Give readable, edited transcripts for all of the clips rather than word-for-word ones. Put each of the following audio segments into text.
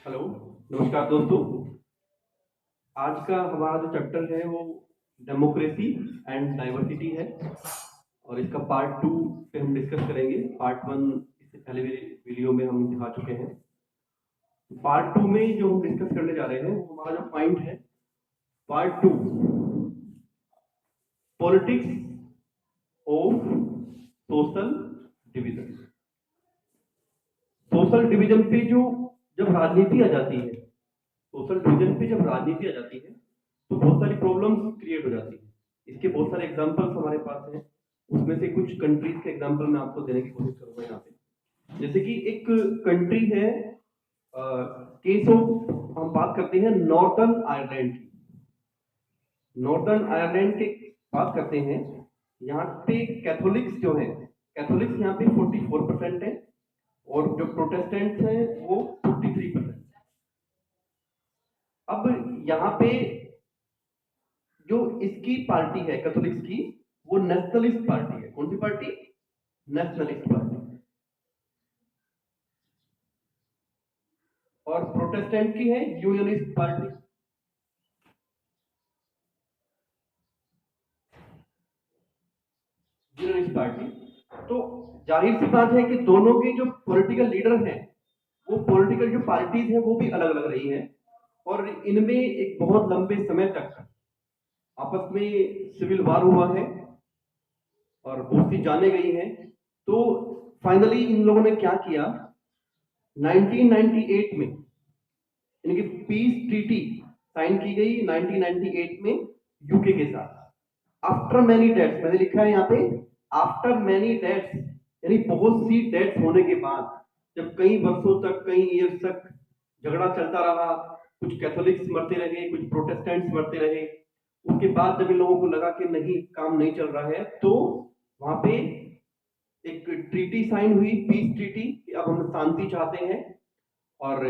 Hello, नमस्कार दोस्तों। आज का हमारा जो चैप्टर है वो डेमोक्रेसी एंड डाइवर्सिटी है और इसका पार्ट टू पे हम डिस्कस करेंगे। पार्ट वन इससे पहले भी वीडियो में हम दिखा चुके हैं। पार्ट टू में जो हम डिस्कस करने जा रहे हैं वो हमारा जो पॉइंट है, part two, politics of social division. Social division पे जो जब राजनीति आ जाती है, सोशल डिवीजन पे जब राजनीति आ जाती है तो बहुत सारी प्रॉब्लम्स क्रिएट हो जाती है। इसके बहुत सारे एग्जांपल्स हमारे पास हैं। उसमें से कुछ कंट्रीज के एग्जांपल मैं आपको देने की कोशिश करूंगा यहाँ पे। जैसे कि एक कंट्री है, केस ऑफ हम बात करते हैं नॉर्दर्न आयरलैंड की। नॉर्दर्न आयरलैंड की बात करते हैं। यहाँ पे कैथोलिक्स जो है, कैथोलिक्स यहाँ पे 44% है और जो प्रोटेस्टेंट्स हैं वो 53%। अब यहाँ पे जो इसकी पार्टी है कैथोलिक्स की, वो नेशनलिस्ट पार्टी है। कौन सी पार्टी? Nationalist party. और प्रोटेस्टेंट की है यूनियनिस्ट पार्टी। Unionist party. तो जाहिर सी बात है कि दोनों के जो पॉलिटिकल लीडर हैं, वो पॉलिटिकल जो पार्टीज हैं वो भी अलग अलग रही हैं और इनमें एक बहुत लंबे समय तक आपस में सिविल वार हुआ है और बहुत सी जाने गई हैं। तो फाइनली इन लोगों ने क्या किया, 1998 में इनकी पीस ट्रीटी साइन की गई 1998 में यूके के साथ। आफ्टर मैनी डेथ्स, मैंने लिखा है यहाँ पे आफ्टर मैनी डेथ्स, यानी बहुत सी डेथ्स होने के बाद, जब कई वर्षों तक, कई ईयर्स तक झगड़ा चलता रहा, कुछ कैथोलिक्स मरते रहे, कुछ प्रोटेस्टेंट्स मरते रहे, उसके बाद जब इन लोगों को लगा कि नहीं, काम नहीं चल रहा है, तो वहां पे एक ट्रीटी साइन हुई, पीस ट्रीटी। अब हम शांति चाहते हैं और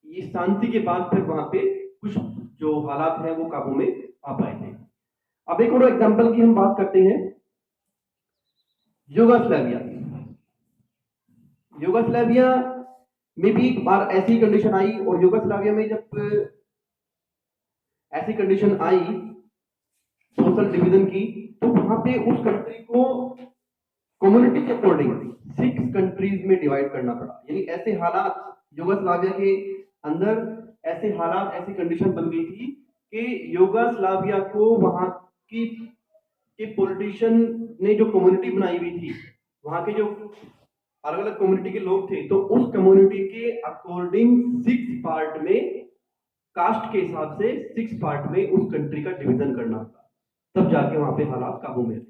ये शांति के बाद फिर वहां पे कुछ जो हालात हैं वो काबू में आ पाए थे। अब एक और एग्जांपल की हम बात करते हैं, युगोस्लाविया। युगोस्लाविया में भी एक बार ऐसी कंडीशन आई और युगोस्लाविया में जब ऐसी कंडीशन आई सोशल डिवीजन की, तो वहां पे उस कंट्री को कम्युनिटी के अकॉर्डिंग 6 कंट्रीज में डिवाइड करना पड़ा। यानी ऐसे हालात युगोस्लाविया के अंदर, ऐसे हालात, ऐसी कंडीशन बन गई थी कि युगोस्लाविया को वहां की के पॉलिटिशियन ने जो कम्युनिटी बनाई हुई थी, वहां के जो अलग अलग कम्युनिटी के लोग थे, तो उस कम्युनिटी के अकॉर्डिंग 6 पार्ट में, कास्ट के हिसाब से 6 पार्ट में उस कंट्री का डिवीजन करना था, तब जाके वहां पे हालात काबू में थे।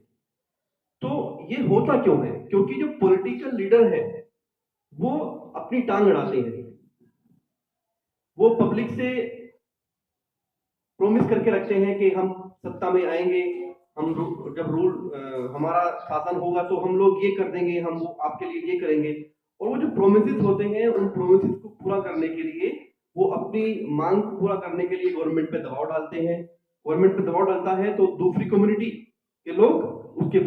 तो ये होता क्यों है? क्योंकि जो पॉलिटिकल लीडर है वो अपनी टांग अड़ाते हैं। वो पब्लिक से प्रोमिस करके रखते हैं कि हम सत्ता में आएंगे, हम जब हमारा शासन होगा तो हम लोग ये कर देंगे, हम वो आपके लिए ये करेंगे। और वो जो प्रोमिसेस होते हैं, उन प्रोमिसेस को पूरा करने के लिए वो अपनी मांग को पूरा करने के लिए गवर्नमेंट पे दबाव डालते हैं। गवर्नमेंट पे दबाव डालता है तो दूसरी कम्युनिटी के लोग उसके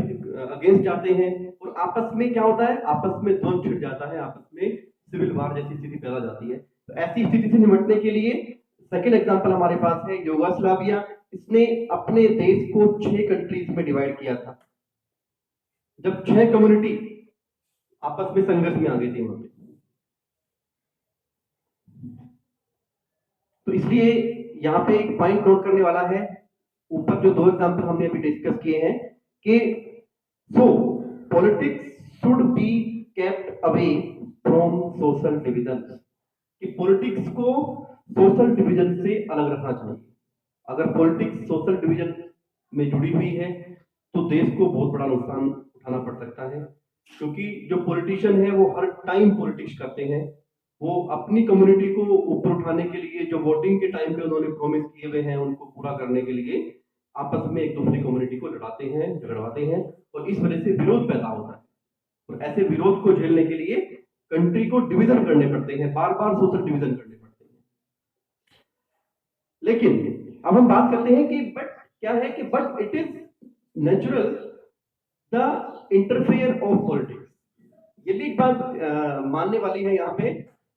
अगेंस्ट जाते हैं और आपस में क्या होता है, आपस में द्वंद छिड़ जाता है, आपस में सिविल वार जैसी स्थिति पैदा जाती है। तो ऐसी स्थिति से निपटने के लिए सेकेंड एग्जांपल हमारे पास है युगोस्लाविया। इसने अपने देश को 6 कंट्रीज में डिवाइड किया था, जब 6 कम्युनिटी आपस में संघर्ष में आ गई थी वहां पे। तो इसलिए यहाँ पे एक पॉइंट नोट करने वाला है, ऊपर जो 2 एग्जांपल हमने अभी डिस्कस किए हैं कि सो politics should be kept away from social division, कि पॉलिटिक्स को सोशल डिवीजन से अलग रखना चाहिए। अगर पॉलिटिक्स सोशल डिवीजन में जुड़ी हुई है तो देश को बहुत बड़ा नुकसान उठाना पड़ सकता है, क्योंकि जो पॉलिटिशियन है वो हर टाइम पॉलिटिक्स करते हैं। वो अपनी कम्युनिटी को ऊपर उठाने के लिए जो वोटिंग के टाइम पे उन्होंने प्रॉमिस किए हुए हैं उनको पूरा करने के लिए आपस में एक दूसरी कम्युनिटी को लड़ाते हैं, झगड़वाते हैं और इस वजह से विरोध पैदा होता है। और ऐसे विरोध को झेलने के लिए कंट्री को डिवीजन करने पड़ते हैं, बार बार सोशल डिवीजन करने पड़ते हैं। लेकिन अब हम बात करते हैं कि बट क्या है कि but it is natural the interfere of politics. ये भी एक बात मानने वाली है यहाँ पे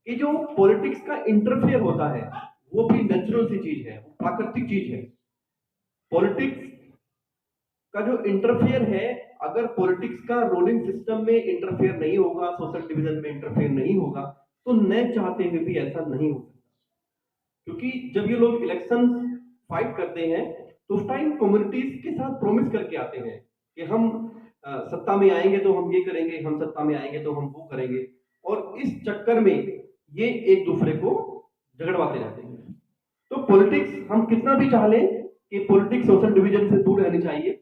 कि जो पॉलिटिक्स का इंटरफेयर होता है वो भी नेचुरल सी चीज है, वो प्राकृतिक चीज है। पॉलिटिक्स का जो इंटरफेयर है, अगर पॉलिटिक्स का रूलिंग सिस्टम में इंटरफेयर नहीं होगा, सोशल डिवीजन में इंटरफेयर नहीं होगा, तो न चाहते हुए भी ऐसा नहीं हो सकता। क्योंकि जब ये लोग इलेक्शन फाइट करते हैं तो उस टाइम कम्युनिटीज के साथ प्रॉमिस करके आते हैं कि हम सत्ता में आएंगे तो हम ये करेंगे, हम सत्ता में आएंगे तो हम वो करेंगे, और इस चक्कर में ये एक दूसरे को झगड़वाते रहते हैं। तो पॉलिटिक्स हम कितना भी चाह लें कि पॉलिटिक्स सोशल डिवीजन से दूर रहनी चाहिए,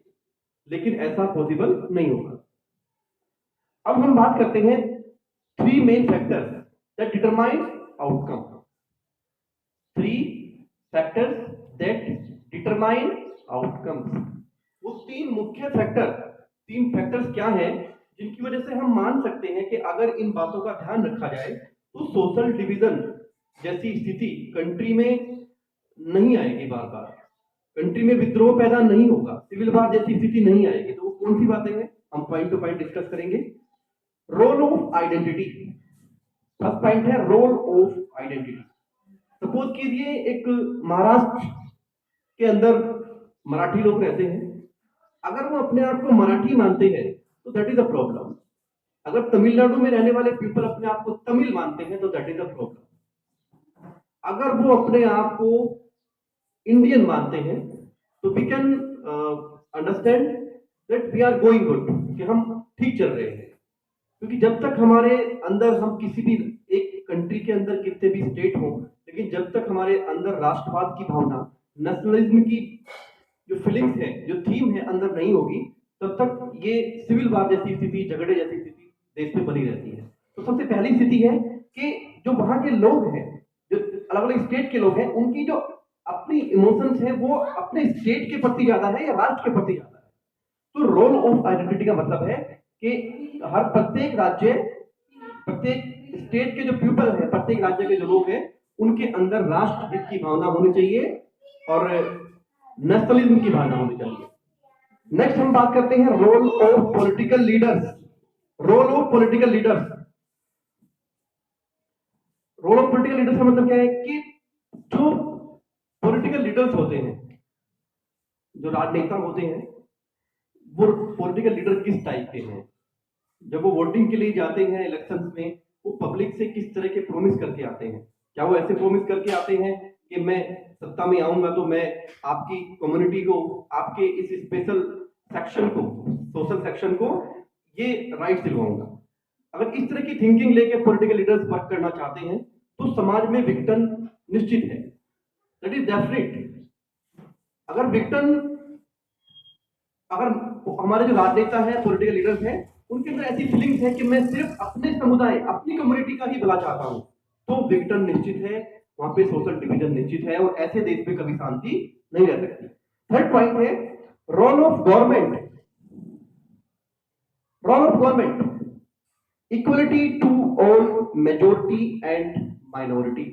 लेकिन ऐसा पॉसिबल नहीं होगा। अब हम बात करते हैं three main factors that determine outcome. Three factors that determine outcomes. वो तीन मुख्य फैक्टर, तीन फैक्टर्स क्या हैं जिनकी वजह से हम मान सकते हैं कि अगर इन बातों का ध्यान रखा जाए तो सोशल डिवीजन जैसी स्थिति कंट्री में नहीं आएगी, बार बार कंट्री में विद्रोह पैदा नहीं होगा, सिविल वार जैसी स्थिति नहीं आएगी। तो वो कौन सी बातें हैं, हम पॉइंट टू पॉइंट डिस्कस करेंगे। Role of identity. First point है रोल ऑफ आइडेंटिटी। सपोज कीजिए एक महाराष्ट्र के अंदर मराठी लोग रहते हैं, अगर वो अपने आप को मराठी मानते हैं तो दैट इज अ प्रॉब्लम। अगर तमिलनाडु में रहने वाले पीपल अपने आप को तमिल मानते हैं तो दैट इज अ प्रॉब्लम। अगर वो अपने आप को इंडियन मानते हैं तो we can understand that we are going good, कि हम ठीक चल रहे हैं। क्योंकि जब तक हमारे अंदर, हम किसी भी एक कंट्री के अंदर कितने भी स्टेट हो, लेकिन जब तक हमारे अंदर राष्ट्रवाद की भावना, नेशनलिज्म की जो फीलिंग्स है, जो थीम है अंदर नहीं होगी, तब तक ये सिविल वार जैसी स्थिति, झगड़े जैसी स्थिति देश में बनी रहती है। तो सबसे पहली स्थिति है कि जो वहां के लोग हैं, जो अलग अलग स्टेट के लोग हैं, उनकी जो अपनी इमोशंस है वो अपने स्टेट के प्रति ज्यादा है या राष्ट्र के प्रति ज्यादा है। तो रोल ऑफ आइडेंटिटी का मतलब है कि हर प्रत्येक राज्य, प्रत्येक स्टेट के जो पीपल है, प्रत्येक राज्य के जो लोग हैं, उनके अंदर राष्ट्रहित की भावना होनी चाहिए और नेशनलिज्म की भावना होनी चाहिए। नेक्स्ट हम बात करते हैं role of political leaders. Role of political leaders. Role of political leaders का मतलब क्या है कि जो पॉलिटिकल लीडर्स होते हैं, जो राजनेता होते हैं, वो पॉलिटिकल लीडर किस टाइप के हैं। जब वो वोटिंग के लिए जाते हैं इलेक्शंस में, वो पब्लिक से किस तरह के प्रोमिस करके आते हैं। क्या वो ऐसे प्रोमिस करके आते हैं कि मैं सत्ता में आऊंगा तो मैं आपकी कम्युनिटी को, आपके इस स्पेशल सेक्शन को, सोशल सेक्शन को ये राइट दिलवाऊंगा। अगर इस तरह की थिंकिंग लेके पॉलिटिकल लीडर्स वर्क करना चाहते हैं तो समाज में विघटन निश्चित है, दैट इज डेफिनेट। अगर विघटन, अगर हमारे जो राजनेता है, पॉलिटिकल लीडर्स हैं, उनके अंदर ऐसी फीलिंग्स है कि मैं सिर्फ अपने समुदाय, अपनी कम्युनिटी का ही भला चाहता हूं, तो विघटन निश्चित है, वहां पे सोशल डिवीजन निश्चित है, और ऐसे देश में कभी शांति नहीं रह सकती। थर्ड पॉइंट है role of government. Role of government, equality to all majority and minority.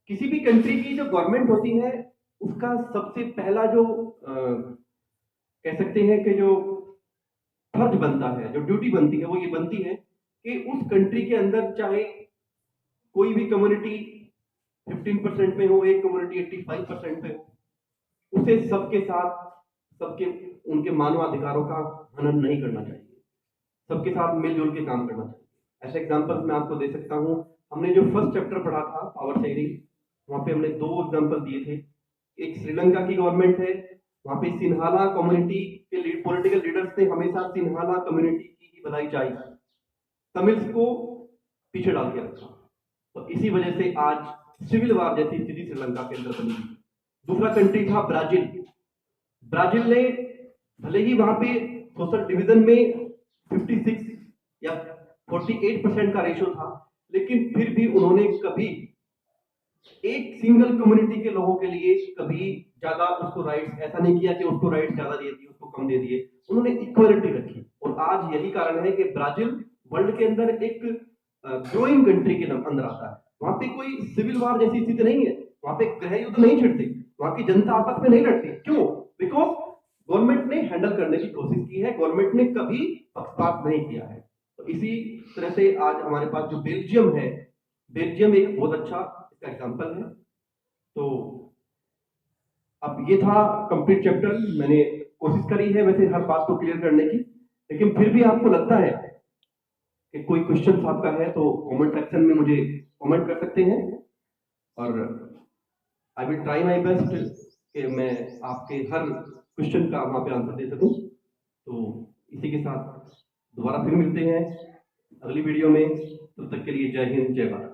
किसी भी कंट्री की जो गवर्नमेंट होती है, उसका सबसे पहला जो कह सकते हैं कि जो फर्ज बनता है, जो ड्यूटी बनती है, वो ये बनती है कि उस कंट्री के अंदर चाहे कोई भी कम्युनिटी 15% में हो, एक कम्युनिटी 85% में हो, उसे सबके साथ, सबके उनके मानवाधिकारों का हनन नहीं करना चाहिए, सबके साथ मिलजुल के काम करना चाहिए। ऐसे एग्जांपल्स मैं आपको दे सकता हूं। हमने जो फर्स्ट चैप्टर पढ़ा था पावर शेयरिंग, वहां पे हमने दो एग्जांपल दिए थे। एक श्रीलंका की गवर्नमेंट है, वहां पे सिन्हाला कम्युनिटी के पॉलिटिकल लीडर्स ने हमेशा सिन्हाला कम्युनिटी की ही भलाई चाहिए, तमिल्स को पीछे डाल के रखा, तो इसी वजह से आज सिविल वार जैसी स्थिति श्रीलंका के अंदर बनी। दूसरा कंट्री था ब्राजील। ब्राजील ने भले ही वहां पे सोशल डिवीजन में 56 या 48% का रेशो था, लेकिन फिर भी उन्होंने कभी एक सिंगल कम्युनिटी के लोगों के लिए कभी ज्यादा उसको राइट्स, ऐसा नहीं किया कि उसको राइट्स ज्यादा दे दिए, उसको कम दे दिए, उन्होंने इक्वलिटी रखी। और आज यही कारण है कि ब्राजील वर्ल्ड के अंदर एक ग्रोइंग कंट्री के अंदर आता है। वहां पे कोई सिविल वार जैसी स्थिति नहीं है, वहां पे गृह युद्ध नहीं छिड़ते, वहां की जनता आपस में नहीं लड़ती। क्यों? बिकॉज गवर्नमेंट ने हैंडल करने की कोशिश की है, गवर्नमेंट ने कभी पक्षपात नहीं किया है। तो इसी तरह से आज हमारे पास जो बेल्जियम है, बेल्जियम एक बहुत अच्छा इसका एग्जाम्पल है। तो अब ये था कंप्लीट चैप्टर। मैंने कोशिश करी है वैसे हर बात को क्लियर करने की, लेकिन फिर भी आपको लगता है कि कोई क्वेश्चन आपका है तो कमेंट सेक्शन में मुझे कमेंट कर सकते हैं, और I will try my best कि मैं आपके हर क्वेश्चन का वहां पे आंसर दे सकूं। तो इसी के साथ दोबारा फिर मिलते हैं अगली वीडियो में। तब तक के लिए जय हिंद, जय भारत।